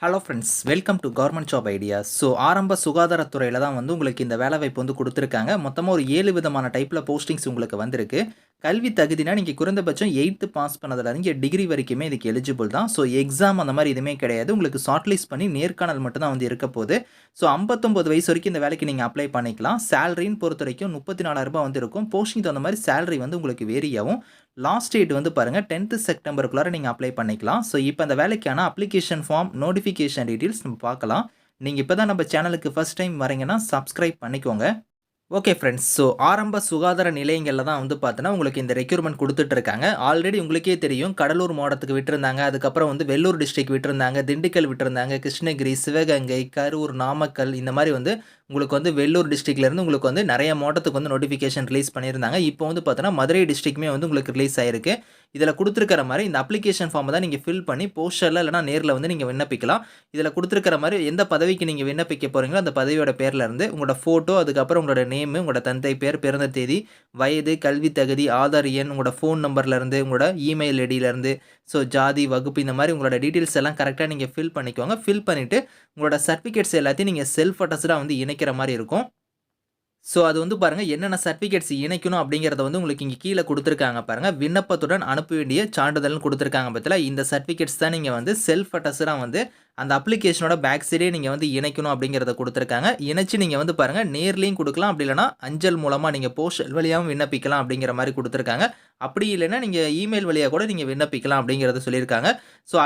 Hello friends, welcome to government job ideas. ஆரம்ப சுகாதாரத்துறையில தான் வந்து உங்களுக்கு இந்த வேலைவாய்ப்பு வந்து குடுத்துருக்காங்க. மொத்தமா ஒரு 7 விதமான டைப்ல போஸ்டிங்ஸ் உங்களுக்கு வந்திருக்கு. கல்வி தகுதினா நீங்க குறைந்தபட்சம் 8த் பாஸ் பண்ணதுலருந்து டிகிரி வரைக்குமே இதுக்கு எலிஜிபிள் தான். எக்ஸாம் அந்த மாரி எதுவுமே கிடையாது. உங்களுக்கு ஷார்ட் லிஸ்ட் பண்ணி நேர்காணல் மட்டும் தான் வந்து இருக்க போது. 59 வயசு வரைக்கும் இந்த வேலைக்கு நீங்க அப்ளை பண்ணிக்கலாம். சேலரின்னு பொறுத்தவரைக்கும் ரூ. 34,000 வந்து இருக்கும். போஸ்டிங்க்கு தகுந்த மாரி சேலரி வந்து உங்களுக்கு வேரி ஆகும். லாஸ்ட் டேட் வந்து பாருங்க 10th செப்டம்பருக்குள்ளார நீங்க அப்ளை பண்ணிக்கலாம். இப்ப அந்த வேலைக்கான அப்ளிகேஷன் ஃபார்ம், நோட்டிஃபிகேஷன் டீட்டெயில்ஸ் நம்ம பார்க்கலாம். நீங்க இப்ப தான் நம்ம சேனலுக்கு ஃபர்ஸ்ட் டைம் வரீங்கன்னா சப்ஸ்கிரைப் பண்ணிக்கோங்க. Okay friends. ஆரம்ப சுகாதார நிலையங்கள்ல தான் வந்து பார்த்தீங்கன்னா, உங்களுக்கு இந்த ரெக்ரூட்மெண்ட் குடுத்துட்டு இருக்காங்க. ஆல்ரெடி உங்களுக்கே தெரியும் கடலூர் மாவட்டத்துக்கு விட்டிருந்தாங்க. அதுக்கப்புறம் வந்து வெள்ளூர் டிஸ்ட்ரிக்ட் விட்டிருந்தாங்க. திண்டுக்கல் விட்டிருந்தாங்க. கிருஷ்ணகிரி, சிவகங்கை, கரூர், நாமக்கல் இந்த மாரி வந்து உங்களுக்கு வந்து வெள்ளூர் டிஸ்ட்ரிக்ட்லேருந்து உங்களுக்கு வந்து நெறைய மாவட்டத்துக்கு வந்து நோட்டிஃபிகேஷன் ரிலீஸ் பண்ணியிருந்தாங்க. இப்போ வந்து பார்த்தீங்கன்னா, மதுரை டிஸ்ட்ரிக்ட்மே வந்து உங்களுக்கு ரிலீஸ் ஆயிருக்கு. இதில குடுத்திருக்கிற மாரி இந்த அப்ளிகேஷன் ஃபார்ம தான் நீங்க ஃபில் பண்ணி போஸ்டர்ல இல்லன்னா நேர்ல வந்து நீங்க விண்ணப்பிக்கலாம். இதில குடுத்திருக்கிற மாரி எந்த பதவிக்கு நீங்க விண்ணப்பிக்க போறீங்களோ, அந்த பதவியோட பேர்ல இருந்து உங்களோட ஃபோட்டோ, அதுக்கப்புறம் உங்களோட நேமு, உங்களோட தந்தை பெயர், பிறந்த தேதி, வயது, கல்வி தகுதி, ஆதார் எண், உங்களோட ஃபோன் நம்பர்ல இருந்து, உங்களோட இமெயில் ஐடியில இருந்து, ஜாதி, வகுப்பு இந்த மாரி உங்களோட டீட்டெயில்ஸ் எல்லாம் கரெக்ட்டா நீங்க ஃபில் பண்ணிக்கோங்க. ஃபில் பண்ணிட்டு உங்களோட சர்டிஃபிகேட்ஸ் எல்லாத்தையும் நீங்க செல்ஃப் அட்டஸ்டடா வந்து இணைக்கிற மாரி இருக்கும். அது வந்து பாருங்க என்னென்ன சர்டிஃபிகேட்ஸ் இணைக்கணும் அப்படிங்கிறத வந்து உங்களுக்கு இங்க கீழ குடுத்துருக்காங்க பாருங்க. விண்ணப்பத்துடன் அனுப்ப வேண்டிய சான்றிதழ்னு குடுத்துருக்காங்க பாத்தீங்களா? இந்த சர்டிஃபிகேட்ஸ் தான் நீங்க வந்து செல்ஃப் அட்டஸ்டடா வந்து அந்த அப்ளிகேஷனோட பேக் சைடே நீங்க வந்து இணைக்கணும் அப்படிங்கிறத குடுத்துருக்காங்க. இணைச்சு நீங்க வந்து பாருங்க நேர்லயும் குடுக்கலாம். அப்படி இல்லன்னா அஞ்சல் மூலமா நீங்க போஸ்டல் வழியாவும் விண்ணப்பிக்கலாம் அப்படிங்கிற மாரி குடுத்துருக்காங்க. அப்படி இல்லன்னா நீங்க இமெயில் வழியா கூட நீங்க விண்ணப்பிக்கலாம் அப்படிங்கிறத சொல்லியிருக்காங்க.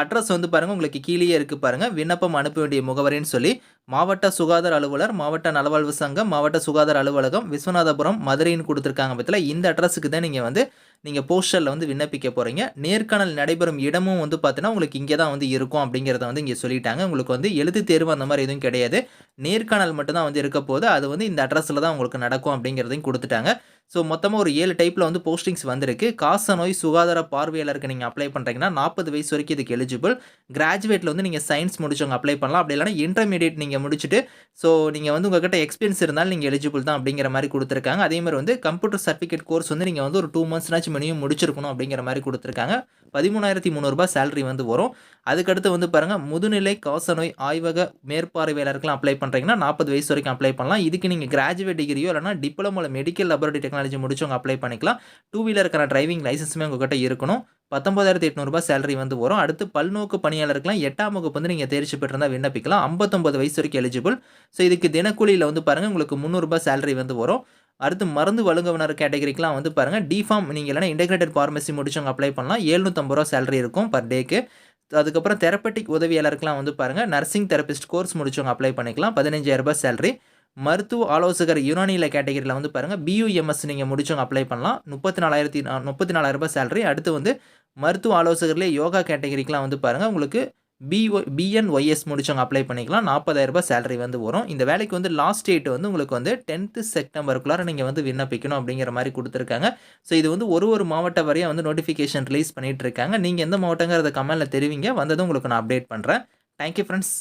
அட்ரஸ் வந்து பாருங்க உங்களுக்கு கீழயே இருக்கு பாருங்க. விண்ணப்பம் அனுப்ப வேண்டிய முகவரின்னு சொல்லி மாவட்ட சுகாதார அலுவலர், மாவட்ட நலவாழ்வு சங்கம், மாவட்ட சுகாதார அலுவலகம், விஸ்வநாதபுரம், மதுரைன்னு குடுத்துருக்காங்க பாத்தீங்களா? இந்த அட்ரஸுக்கு தான் நீங்க வந்து நீங்க போஸ்டல்ல வந்து விண்ணப்பிக்க போறீங்க. நேர்காணல் நடைபெறும் இடமும் வந்து பார்த்தீங்கன்னா, உங்களுக்கு இங்க தான் வந்து இருக்கும் அப்படிங்கிறத வந்து இங்க சொல்லிட்டாங்க. உங்களுக்கு வந்து எழுத்துத் தேர்வு அந்த மாரி எதுவும் கிடையாது. நேர்காணல் மட்டும் தான் வந்து இருக்க போது. அது வந்து இந்த அட்ரஸ்ல தான் உங்களுக்கு நடக்கும் அப்படிங்கிறதையும் குடுத்துட்டாங்க. மொத்தமா ஒரு 7 டைப்ல வந்து போஸ்டிங்ஸ் வந்திருக்கு. காசநோய் சுகாதார பார்வையாளருக்கு நீங்க அப்ளை பண்றீங்கன்னா, 40 வயசு வரைக்கும் இதுக்கு எலிஜிபிள். கிராஜுவேட்ல வந்து நீங்க சயன்ஸ் முடிச்சவங்க அப்ளை பண்ணலாம். அப்படி இல்லன்னா இன்டர்மீடியேட் நீங்க முடிச்சுட்டு, நீங்க வந்து உங்ககிட்ட எக்ஸ்பீரியன்ஸ் இருந்தாலும் நீங்க எலிஜிபிள் தான் அப்படிங்கிற மாரி குடுத்துருக்காங்க. அதே மாரி வந்து கம்ப்யூட்டர் சர்டிஃபிகேட் கோர்ஸ் வந்து நீங்க வந்து ஒரு 2 மந்த்ஸ்னாச்சும் மினிமம் முடிச்சிருக்கணும் அப்படிங்கிற மாரி குடுத்துருக்காங்க. ரூ. 13,300 சேலரி வந்து வரும். அதுக்கடுத்து வந்து பாருங்க, முதுநிலை காசநோய் ஆய்வக மேற்பார்வையாளருக்குலாம் அப்ளை பண்றீங்கன்னா, 40 வயசு வரைக்கும் அப்ளை பண்ணலாம். இதுக்கு நீங்க கிராஜுவேட் டிகிரியோ இல்லன்னா டிப்ளமோல மெடிக்கல் லேபரட்டரி டெக்னாலஜி முடிச்சவங்க அப்ளை பண்ணிக்கலாம். 2 வீலருக்கான டிரைவிங் லைசென்ஸுமே உங்ககிட்ட இருக்கணும். ரூ. 19,800 சேலரி வந்து வரும். அடுத்து பல்நோக்கு பணியாளருக்குலாம் 8ஆம் வகுப்பு வந்து நீங்க தேர்ச்சி பெற்றிருந்தா விண்ணப்பிக்கலாம். 59 வயசு வரைக்கும் எலிஜிபிள். இதுக்கு தினக்கூலியில வந்து பாருங்க உங்களுக்கு ரூ. 300 சேலரி வந்து வரும். அடுத்து மருந்து வழங்குனர் கேட்டகரிக்குலாம் வந்து பாருங்க, டிஃபார்ம் நீங்க இல்லன்னா இன்டகிரேட்டட் பார்மசி முடிச்சவங்க அப்ளை பண்ணலாம். ரூ. 750 சேலரி இருக்கும் பெர் டேக்கு. அதுக்கப்புறம் தெரபெட்டிக் உதவியாளருக்குலாம் வந்து பாருங்க, நர்சிங் தெரபிஸ்ட் கோர்ஸ் முடிச்சவங்க அப்ளை பண்ணிக்கலாம். ரூ. 15,000 சேலரி. மருத்துவ ஆலோசகர் யுனானில கேட்டகரில வந்து பாருங்க, பியூஎம்எஸ் நீங்க முடிச்சவங்க அப்ளை பண்ணலாம். 34,000 சேலரி. அடுத்து வந்து மருத்துவ ஆலோசகர்லயே யோகா கேட்டகரிக்குலாம் வந்து பாருங்க, உங்களுக்கு பிஎன்ஒய்எஸ் முடிச்சவங்க அப்ளை பண்ணிக்கலாம். ரூ. 40,000 சேலரி வந்து வரும். இந்த வேலைக்கு வந்து லாஸ்ட் டேட் வந்து உங்களுக்கு வந்து 10th செப்டம்பருக்குள்ளார நீங்க வந்து விண்ணப்பிக்கணும் அப்படிங்கிற மாரி குடுத்துருக்காங்க. இது வந்து ஒரு மாவட்ட வாரியா வந்து நோட்டிஃபிகேஷன் ரிலீஸ் பண்ணிட்டு இருக்காங்க. நீங்க எந்த மாவட்டங்கிறத கமெண்ட்ல தெரிவிங்க. வந்ததும் உங்களுக்கு நான் அப்டேட் பண்றேன். Thank you friends.